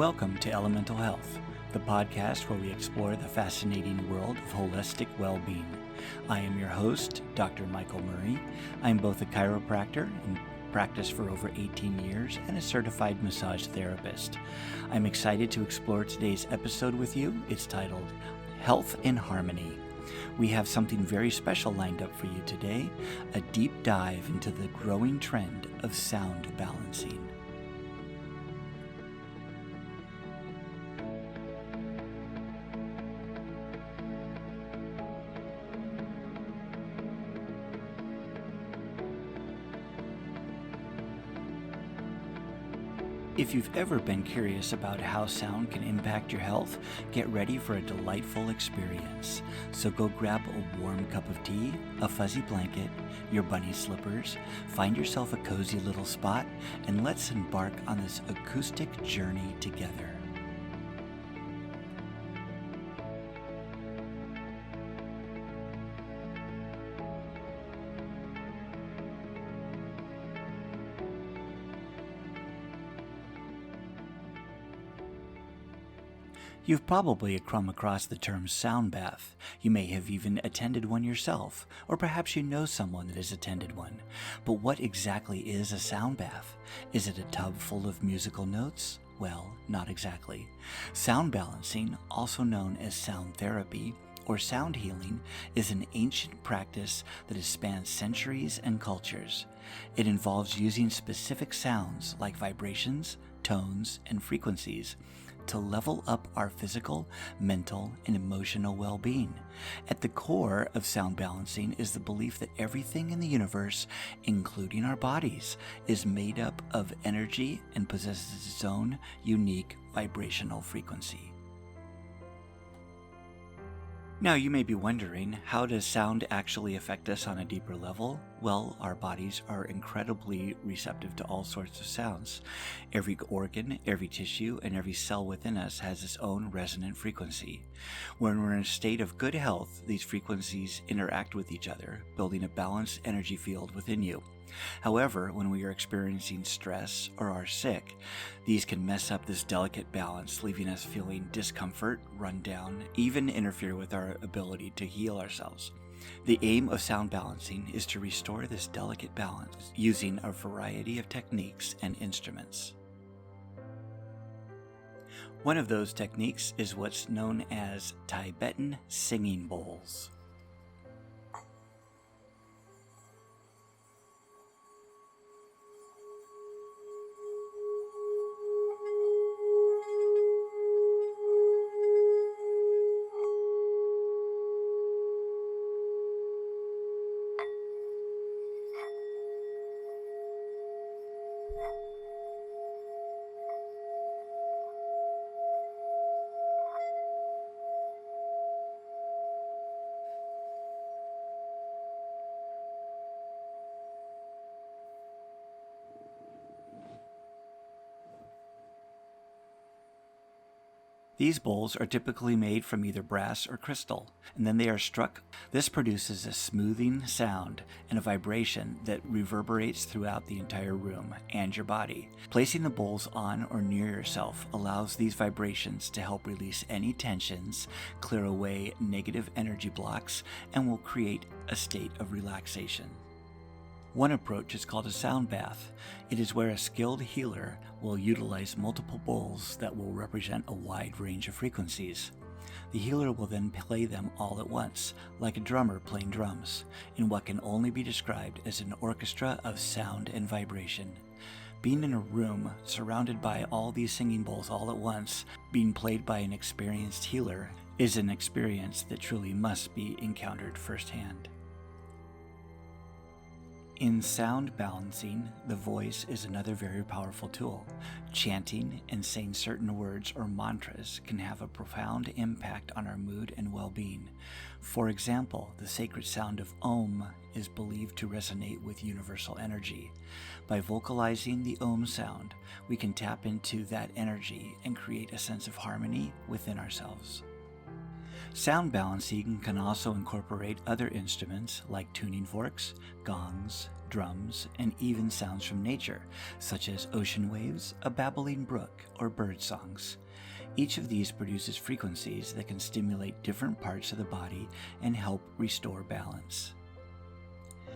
Welcome to Elemental Health, the podcast where we explore the fascinating world of holistic well-being. I am your host, Dr. Michael Murray. I am both a chiropractor in practice for over 18 years and a certified massage therapist. I'm excited to explore today's episode with you. It's titled Health in Harmony. We have something very special lined up for you today, a deep dive into the growing trend of sound balancing. If you've ever been curious about how sound can impact your health, get ready for a delightful experience. So go grab a warm cup of tea, a fuzzy blanket, your bunny slippers, find yourself a cozy little spot, and let's embark on this acoustic journey together. You've probably come across the term sound bath. You may have even attended one yourself, or perhaps you know someone that has attended one. But what exactly is a sound bath? Is it a tub full of musical notes? Well, not exactly. Sound balancing, also known as sound therapy or sound healing, is an ancient practice that has spanned centuries and cultures. It involves using specific sounds like vibrations, tones, and frequencies to level up our physical, mental, and emotional well-being. At the core of sound balancing is the belief that everything in the universe, including our bodies, is made up of energy and possesses its own unique vibrational frequency. Now you may be wondering, how does sound actually affect us on a deeper level? Well, our bodies are incredibly receptive to all sorts of sounds. Every organ, every tissue, and every cell within us has its own resonant frequency. When we're in a state of good health, these frequencies interact with each other, building a balanced energy field within you. However, when we are experiencing stress or are sick, these can mess up this delicate balance, leaving us feeling discomfort, run down, even interfere with our ability to heal ourselves. The aim of sound balancing is to restore this delicate balance using a variety of techniques and instruments. One of those techniques is what's known as Tibetan singing bowls. These bowls are typically made from either brass or crystal, and then they are struck. This produces a smoothing sound and a vibration that reverberates throughout the entire room and your body. Placing the bowls on or near yourself allows these vibrations to help release any tensions, clear away negative energy blocks, and will create a state of relaxation. One approach is called a sound bath. It is where a skilled healer will utilize multiple bowls that will represent a wide range of frequencies. The healer will then play them all at once, like a drummer playing drums, in what can only be described as an orchestra of sound and vibration. Being in a room surrounded by all these singing bowls all at once, being played by an experienced healer, is an experience that truly must be encountered firsthand. In sound balancing, the voice is another very powerful tool. Chanting and saying certain words or mantras can have a profound impact on our mood and well-being. For example, the sacred sound of Om is believed to resonate with universal energy. By vocalizing the Om sound, we can tap into that energy and create a sense of harmony within ourselves. Sound balancing can also incorporate other instruments like tuning forks, gongs, drums, and even sounds from nature, such as ocean waves, a babbling brook, or bird songs. Each of these produces frequencies that can stimulate different parts of the body and help restore balance.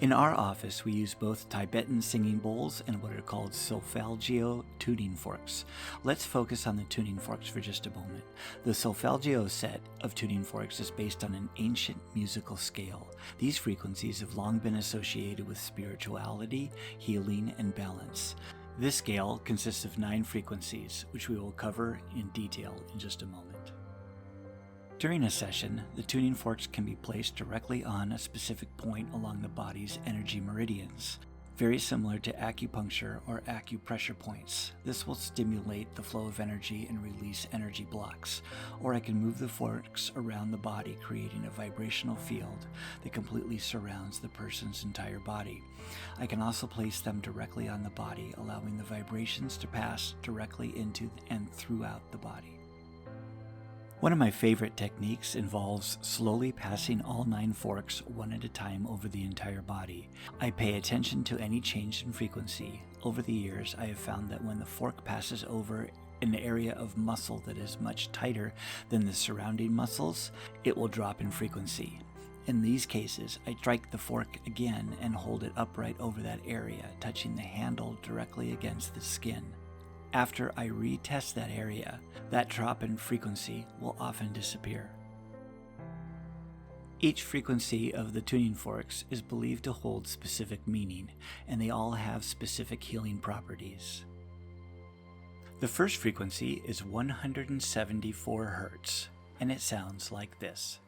In our office, we use both Tibetan singing bowls and what are called solfeggio tuning forks. Let's focus on the tuning forks for just a moment. The solfeggio set of tuning forks is based on an ancient musical scale. These frequencies have long been associated with spirituality, healing, and balance. This scale consists of 9 frequencies, which we will cover in detail in just a moment. During a session, the tuning forks can be placed directly on a specific point along the body's energy meridians, very similar to acupuncture or acupressure points. This will stimulate the flow of energy and release energy blocks. Or I can move the forks around the body, creating a vibrational field that completely surrounds the person's entire body. I can also place them directly on the body, allowing the vibrations to pass directly into and throughout the body. One of my favorite techniques involves slowly passing all 9 forks one at a time over the entire body. I pay attention to any change in frequency. Over the years, I have found that when the fork passes over an area of muscle that is much tighter than the surrounding muscles, it will drop in frequency. In these cases, I strike the fork again and hold it upright over that area, touching the handle directly against the skin. After I retest that area, that drop in frequency will often disappear. Each frequency of the tuning forks is believed to hold specific meaning, and they all have specific healing properties. The first frequency is 174 Hertz, and it sounds like this.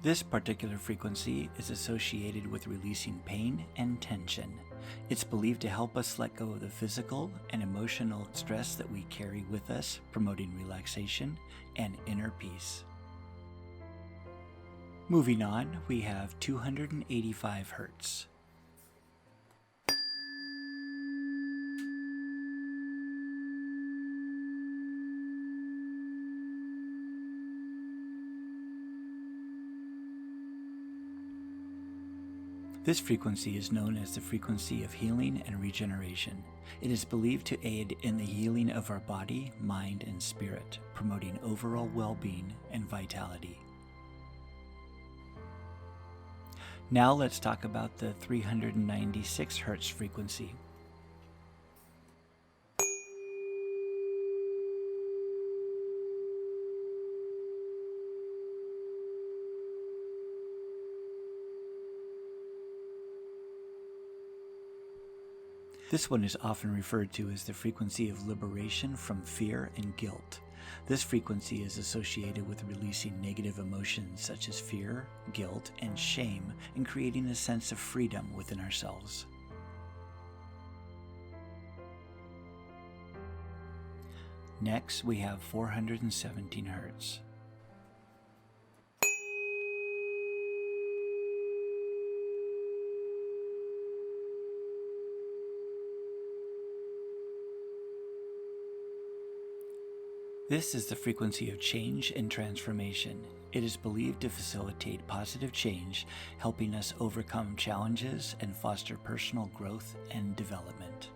This particular frequency is associated with releasing pain and tension. It's believed to help us let go of the physical and emotional stress that we carry with us, promoting relaxation and inner peace. Moving on, we have 285 Hertz. This frequency is known as the frequency of healing and regeneration. It is believed to aid in the healing of our body, mind, and spirit, promoting overall well-being and vitality. Now let's talk about the 396 Hertz frequency. This one is often referred to as the frequency of liberation from fear and guilt. This frequency is associated with releasing negative emotions such as fear, guilt, and shame, and creating a sense of freedom within ourselves. Next, we have 417 Hertz. This is the frequency of change and transformation. It is believed to facilitate positive change, helping us overcome challenges and foster personal growth and development.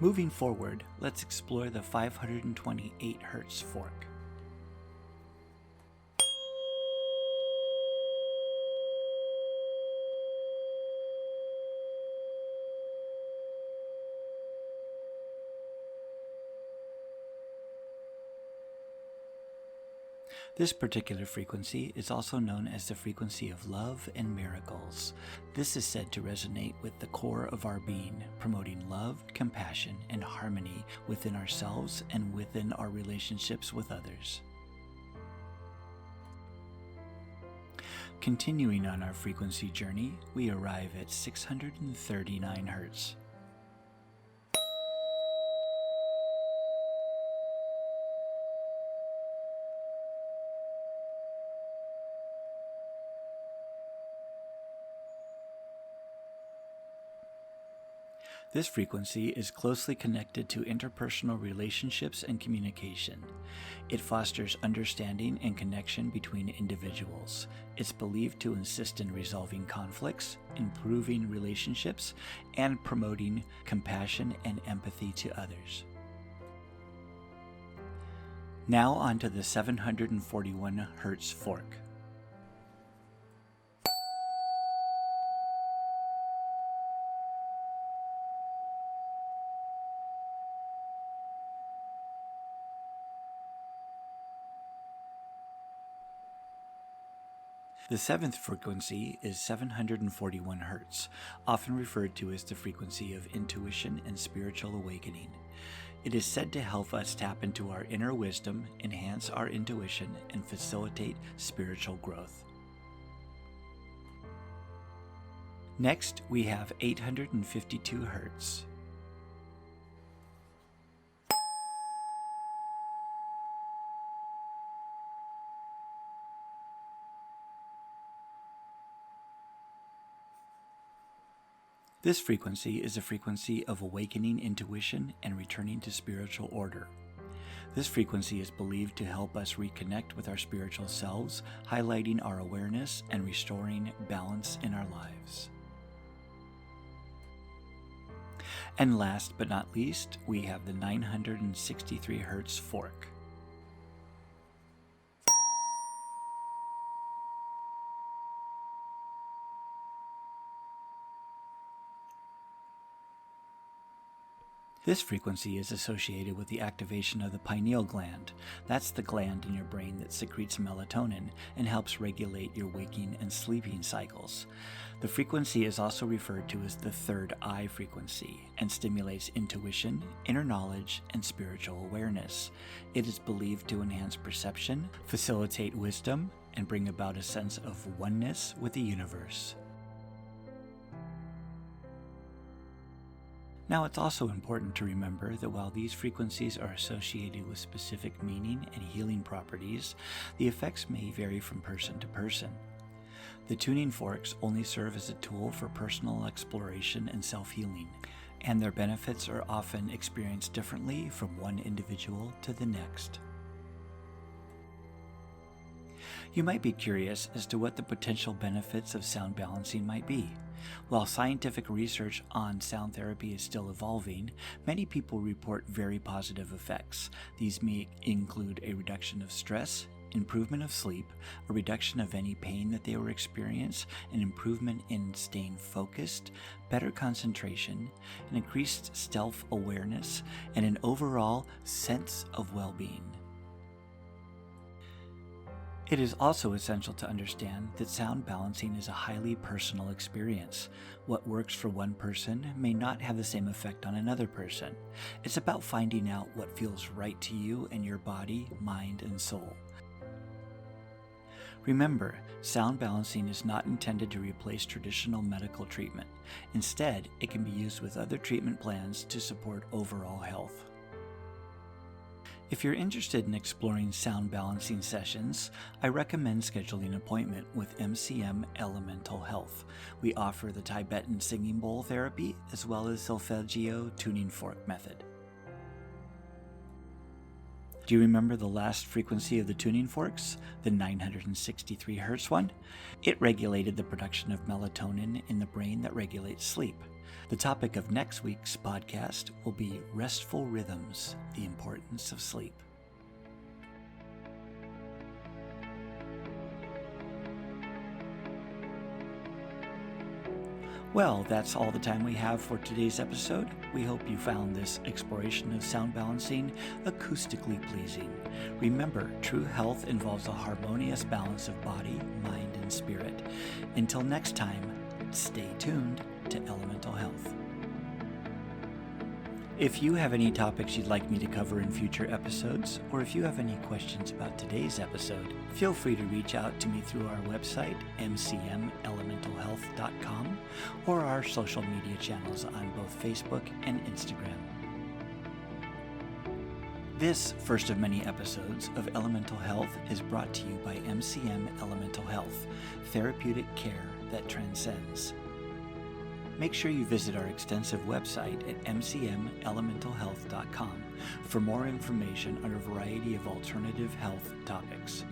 Moving forward, let's explore the 528 Hertz fork. This particular frequency is also known as the frequency of love and miracles. This is said to resonate with the core of our being, promoting love, compassion, and harmony within ourselves and within our relationships with others. Continuing on our frequency journey, we arrive at 639 Hertz. This frequency is closely connected to interpersonal relationships and communication. It fosters understanding and connection between individuals. It's believed to assist in resolving conflicts, improving relationships, and promoting compassion and empathy to others. Now on to the 741 Hz fork. The seventh frequency is 741 Hz, often referred to as the frequency of intuition and spiritual awakening. It is said to help us tap into our inner wisdom, enhance our intuition, and facilitate spiritual growth. Next, we have 852 Hz. This frequency is a frequency of awakening intuition and returning to spiritual order. This frequency is believed to help us reconnect with our spiritual selves, highlighting our awareness and restoring balance in our lives. And last but not least, we have the 963 Hz fork. This frequency is associated with the activation of the pineal gland. That's the gland in your brain that secretes melatonin and helps regulate your waking and sleeping cycles. The frequency is also referred to as the third eye frequency and stimulates intuition, inner knowledge, and spiritual awareness. It is believed to enhance perception, facilitate wisdom, and bring about a sense of oneness with the universe. Now, it's also important to remember that while these frequencies are associated with specific meaning and healing properties, the effects may vary from person to person. The tuning forks only serve as a tool for personal exploration and self-healing, and their benefits are often experienced differently from one individual to the next. You might be curious as to what the potential benefits of sound balancing might be. While scientific research on sound therapy is still evolving, many people report very positive effects. These may include a reduction of stress, improvement of sleep, a reduction of any pain that they were experiencing, an improvement in staying focused, better concentration, an increased self-awareness, and an overall sense of well-being. It is also essential to understand that sound balancing is a highly personal experience. What works for one person may not have the same effect on another person. It's about finding out what feels right to you and your body, mind, and soul. Remember, sound balancing is not intended to replace traditional medical treatment. Instead, it can be used with other treatment plans to support overall health. If you're interested in exploring sound balancing sessions, I recommend scheduling an appointment with MCM Elemental Health. We offer the Tibetan singing bowl therapy as well as solfeggio tuning fork method. Do you remember the last frequency of the tuning forks, the 963 Hz one? It regulated the production of melatonin in the brain that regulates sleep. The topic of next week's podcast will be restful rhythms, the importance of sleep. Well, that's all the time we have for today's episode. We hope you found this exploration of sound balancing acoustically pleasing. Remember, true health involves a harmonious balance of body, mind, and spirit. Until next time, stay tuned to Elemental Health. If you have any topics you'd like me to cover in future episodes, or if you have any questions about today's episode, feel free to reach out to me through our website, mcmelementalhealth.com, or our social media channels on both Facebook and Instagram. This first of many episodes of Elemental Health is brought to you by MCM Elemental Health, therapeutic care that transcends. Make sure you visit our extensive website at mcmelementalhealth.com for more information on a variety of alternative health topics.